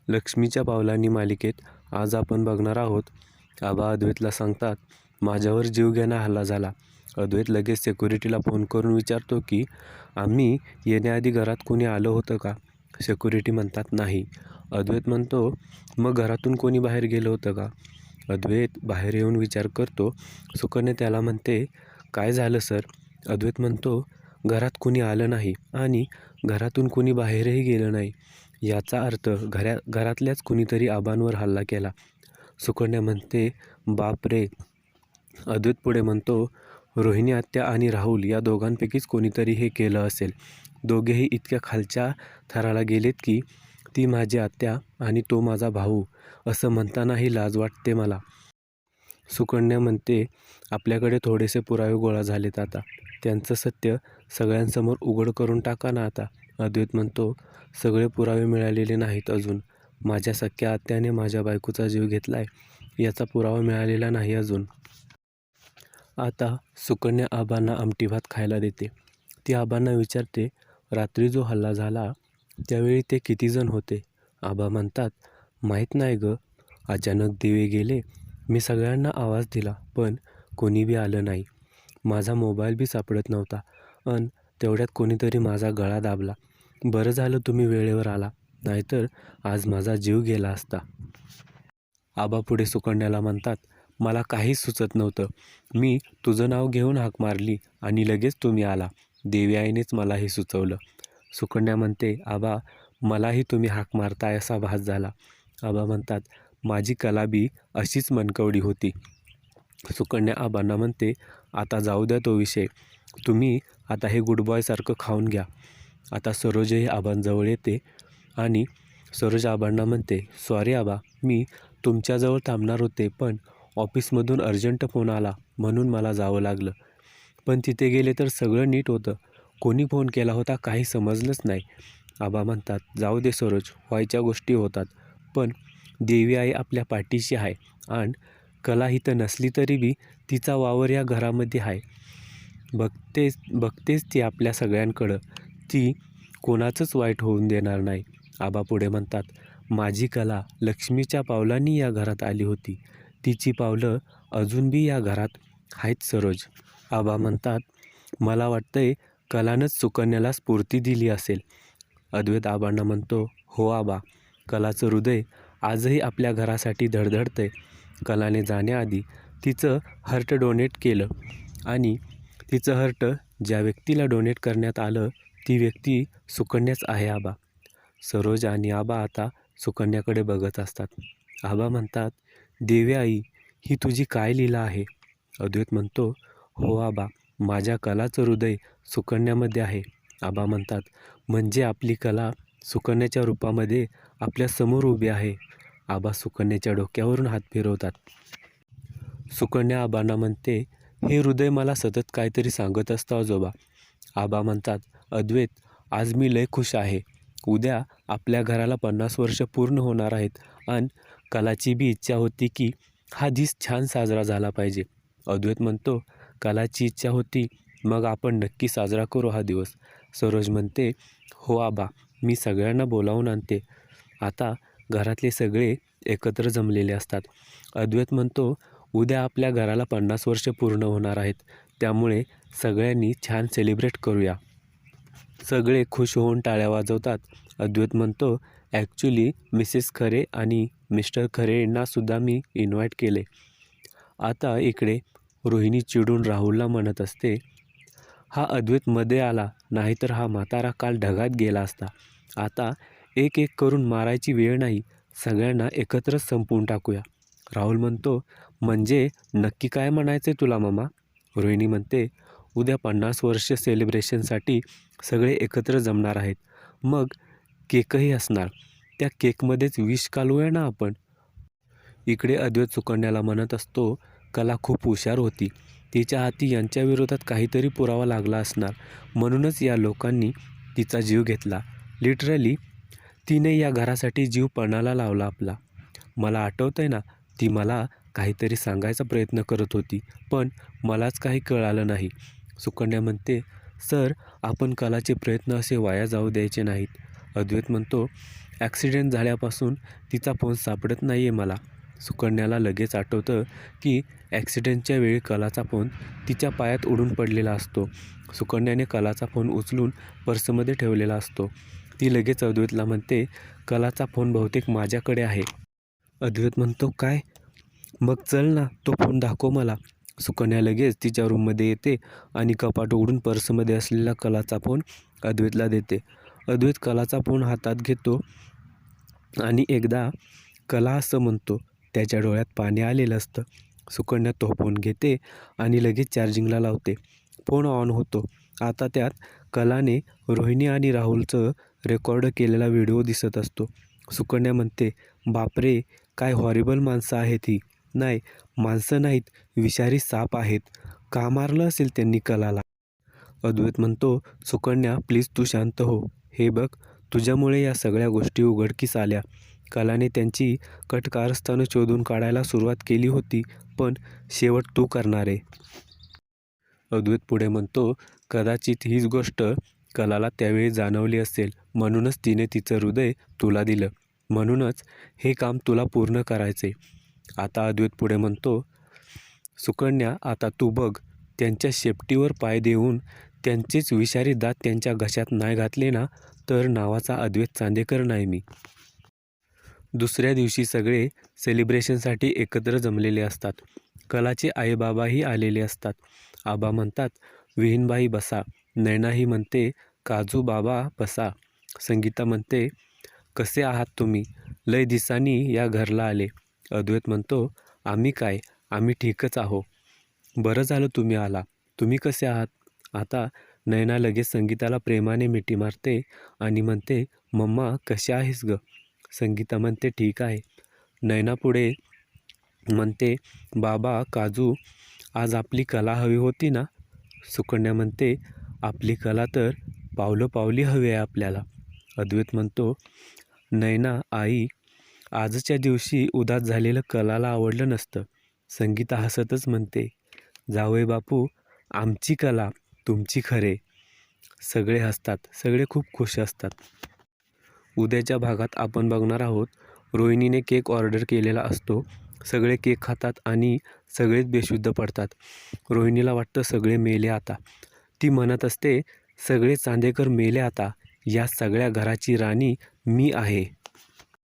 लक्ष्मीच्या पावलांनी मालिकेत आज आपण बघणार आहोत. आबा अद्वैतला सांगतात, माझ्यावर जीवघेणा हल्ला झाला. अद्वैत लगेच सिक्युरिटीला फोन करून विचारतो की आम्ही येण्याआधी घरात कोणी आलं होतं का? सिक्युरिटी म्हणतात नाही. अद्वैत म्हणतो, मग घरातून कोणी बाहेर गेलं होतं का? अद्वैत बाहेर येऊन विचार करतो. सुकन्या त्याला म्हणते, काय झालं सर? अद्वैत म्हणतो, घरात कोणी आलं नाही आणि घरातून कोणी बाहेरही गेलं नाही. याचा अर्थ घरातल्याच कुणीतरी आबांवर हल्ला केला. सुकन्या म्हणते, बाप रे. अद्वैत पुढे म्हणतो, रोहिणी आत्या आणि राहुल या दोघांपैकीच कोणीतरी हे केलं असेल. दोघेही इतक्या खालच्या थराला गेलेत की ती माझी आत्या आणि तो माझा भाऊ असं म्हणतानाही लाज वाटते मला. सुकन्या म्हणते, आपल्याकडे थोडेसे पुरावे गोळा झालेत आता. त्यांचं सत्य सगळ्यांसमोर उघड करून टाका ना आता. अद्वैत म्हणतो, सगळे पुरावे मिळालेले नाहीत अजून. माझ्या सख्या आत्याने माझ्या बायकोचा जीव घेतलाय याचा पुरावा मिळालेला नाही अजून. आता सुकन्या आबांना आमटी भात खायला देते. ती आबांना विचारते, रात्री जो हल्ला झाला त्यावेळी ते किती जण होते? आबा म्हणतात, माहीत नाही ग. अचानक दिवे गेले. मी सगळ्यांना आवाज दिला पण कोणी बी आलं नाही. माझा मोबाईल बी सापडत नव्हता अन तेवढ्यात कोणीतरी माझा गळा दाबला. बरं झालं तुम्ही वेळेवर आला, नाहीतर आज माझा जीव गेला असता. आबा पुढे सुकन्याला म्हणतात, मला काहीच सुचत नव्हतं. मी तुझं नाव घेऊन हाक मारली आणि लगेच तुम्ही आला. देवी आईनेच मला हे सुचवलं. सुकन्या म्हणते, आबा मलाही तुम्ही हाक मारताय असा भास झाला. आबा म्हणतात, माझी कला बी अशीच मनकवडी होती. सुकन्या आबांना म्हणते, आता जाऊ द्या तो विषय. तुम्ही आता हे गुड बॉयसारखं खाऊन घ्या. आता सरोजही आबांजवळ येते आणि सरोज आबांना म्हणते, सॉरी आबा, मी तुमच्याजवळ थांबणार होते पण ऑफिसमधून अर्जंट फोन आला म्हणून मला जावं लागलं. पण तिथे गेले तर सगळं नीट होतं. कोणी फोन केला होता काही समजलंच नाही. आबा म्हणतात, जाऊ दे सरोज, व्हायच्या गोष्टी होतात. पण देवी आई आपल्या पाठीशी आहे आणि कला इथं नसली तरी बी तिचा वावर या घरामध्ये आहे. बघतेच ती आपल्या सगळ्यांकडं. ती कोणाचंच वाईट होऊन देणार नाही. आबा पुढे म्हणतात, माझी कला लक्ष्मीच्या पावलांनी या घरात आली होती. तिची पावलं अजून बी या घरात आहेत सरोज. आबा म्हणतात, मला वाटतंय कलानंच सुकन्याला स्फूर्ती दिली असेल. अद्वैत आबांना म्हणतो, हो आबा, कलाचं हृदय आजही आपल्या घरासाठी धडधडतंय. कलाने जाण्याआधी तिचं हर्ट डोनेट केलं आणि तिचं हर्ट ज्या व्यक्तीला डोनेट करण्यात आलं ती व्यक्ती सुकन्याच आहे आबा. सरोज आणि आबा आता सुकन्याकडे बघत असतात. आबा म्हणतात, देवी आई, ही तुझी काय लीला आहे? अद्वैत म्हणतो, हो आबा, माझ्या कलाचं हृदय सुकन्यामध्ये आहे. आबा म्हणतात, म्हणजे आपली कला सुकन्याच्या रूपामध्ये आपल्या समोर उभी आहे. आबा सुकन्याच्या डोक्यावरून हात फिरवतात. सुकन्या आबांना म्हणते, हे हृदय मला सतत काहीतरी सांगत असतं आजोबा. आबा म्हणतात, अद्वैत, आज मी लय खुश आहे. उद्या आपल्या घराला 50 वर्ष पूर्ण होणार आहेत आणि कलाची बी इच्छा होती की हा दिस छान साजरा झाला पाहिजे. अद्वैत म्हणतो, कलाची इच्छा होती, मग आपण नक्की साजरा करू हा दिवस. सरोज म्हणते, हो आबा, मी सगळ्यांना बोलावून आणते. आता घरातले सगळे एकत्र जमलेले असतात. अद्वैत म्हणतो, उद्या आपल्या घराला 50 वर्ष पूर्ण होणार आहेत, त्यामुळे सगळ्यांनी छान सेलिब्रेट करूया. सगळे खुश होऊन टाळ्या वाजवतात. अद्वैत म्हणतो, ॲक्च्युली मिसेस खरे आणि मिस्टर खरे यांनासुद्धा मी इन्व्हाइट केले. आता इकडे रोहिणी चिडून राहुलला म्हणत असते, हा अद्वैत मध्ये आला, नाहीतर हा म्हातारा काल ढगात गेला असता. आता एक एक करून मारायची वेळ नाही, सगळ्यांना एकत्रच संपवून टाकूया. राहुल म्हणतो, म्हणजे नक्की काय म्हणायचं आहे तुला मामा? रोहिणी म्हणते, उद्या 50 वर्ष सेलिब्रेशनसाठी सगळे एकत्र जमणार आहेत. मग केकही असणार. त्या केकमध्येच विष घालूया ना आपण. इकडे अद्वैत सुकन्याला म्हणत असतो, कला खूप हुशार होती. तिच्या हाती यांच्या विरोधात काहीतरी पुरावा लागला असणार, म्हणूनच या लोकांनी तिचा जीव घेतला. लिटरली तिने या घरासाठी जीव पणाला लावला आपला. मला आठवतंय ना, ती मला काहीतरी सांगायचा प्रयत्न करत होती पण मलाच काही कळालं नाही. सुकन्या म्हणते, सर, आपण कलाचे प्रयत्न असे वाया जाऊ द्यायचे नाहीत. अद्वैत म्हणतो, ॲक्सिडेंट झाल्यापासून तिचा फोन सापडत नाही आहे मला. सुकन्याला लगेच आठवतं की ॲक्सिडेंटच्या वेळी कलाचा फोन तिच्या पायात उडून पडलेला असतो. सुकन्याने कलाचा फोन उचलून पर्समध्ये ठेवलेला असतो. ती लगेच अद्वैतला म्हणते, कलाचा फोन बहुतेक माझ्याकडे आहे. अद्वैत म्हणतो, काय? मग चल ना, तो फोन दाखव मला. सुकन्या लगेच तिच्या रूममध्ये येते आणि कपाट उघडून पर्समध्ये असलेला कलाचा फोन अद्वैतला देते. अद्वैत कलाचा फोन हातात घेतो आणि एकदा कला असं म्हणतो. त्याच्या डोळ्यात पाणी आलेलं असतं. सुकन्या तो फोन घेते आणि लगेच चार्जिंगला लावते. फोन ऑन होतो. आता त्यात कलाने रोहिणी आणि राहुलचं रेकॉर्ड केलेला व्हिडिओ दिसत असतो. सुकन्या म्हणते, बापरे, काय हॉरिबल माणसं आहेत ही. नाही, माणसं नाहीत, विषारी साप आहेत. का मारलं असेल त्यांनी कलाला? अद्वैत म्हणतो, सुकन्या प्लीज तू शांत हो. हे बघ, तुझ्यामुळे या सगळ्या गोष्टी उघडकीस आल्या. कलाने त्यांची कटकारस्थानं शोधून काढायला सुरुवात केली होती, पण शेवट तू करणार आहे. अद्वैत पुढे म्हणतो, कदाचित हीच गोष्ट कलाला त्यावेळी जाणवली असेल, म्हणूनच तिने तिचं हृदय तुला दिलं. म्हणूनच हे काम तुला पूर्ण करायचे. आता अद्वैत पुढे म्हणतो, सुकन्या आता तू बघ, त्यांच्या शेपटीवर पाय देऊन त्यांचेच विषारी दात त्यांच्या घशात नाही घातले ना, तर नावाचा अद्वैत चांदेकर नाही मी. दुसऱ्या दिवशी सगळे सेलिब्रेशनसाठी एकत्र जमलेले असतात. कलाचे आईबाबाही आलेले असतात. आबा म्हणतात, विहीनबाई बसा. नैनाही म्हणते, काजू बाबा बसा. संगीता म्हणते, कसे आहात तुम्ही? लय दिसांनी या घरला आले. अद्वैत म्हणतो, आम्ही काय, आम्ही ठीकच आहो. बरं झालं तुम्ही आला. तुम्ही कसे आहात? आता नैना लगेच संगीताला प्रेमाने मिठी मारते आणि म्हणते, मम्मा कशी आहेस ग? संगीता म्हणते, ठीक आहे. नैना पुढे म्हणते, बाबा काजू, आज आपली कला हवी होती ना? सुकन्या म्हणते, आपली कला तर पावलं पावली हवी आहे आपल्याला. अद्वैत म्हणतो, नैना आई, आजच्या दिवशी उदास झालेलं कलाला आवडलं नसतं. संगीता हसतच म्हणते, जावई बापू, आमची कला तुमची खरे. सगळे हसतात. सगळे खूप खुश असतात. उद्याच्या भागात आपण बघणार आहोत, रोहिणीने केक ऑर्डर केलेला असतो. सगळे केक खातात आणि सगळेच बेशुद्ध पडतात. रोहिणीला वाटतं सगळे मेले आता. ती म्हणत असते, सगळे चांदेकर मेले आता. या सगळ्या घराची राणी मी आहे.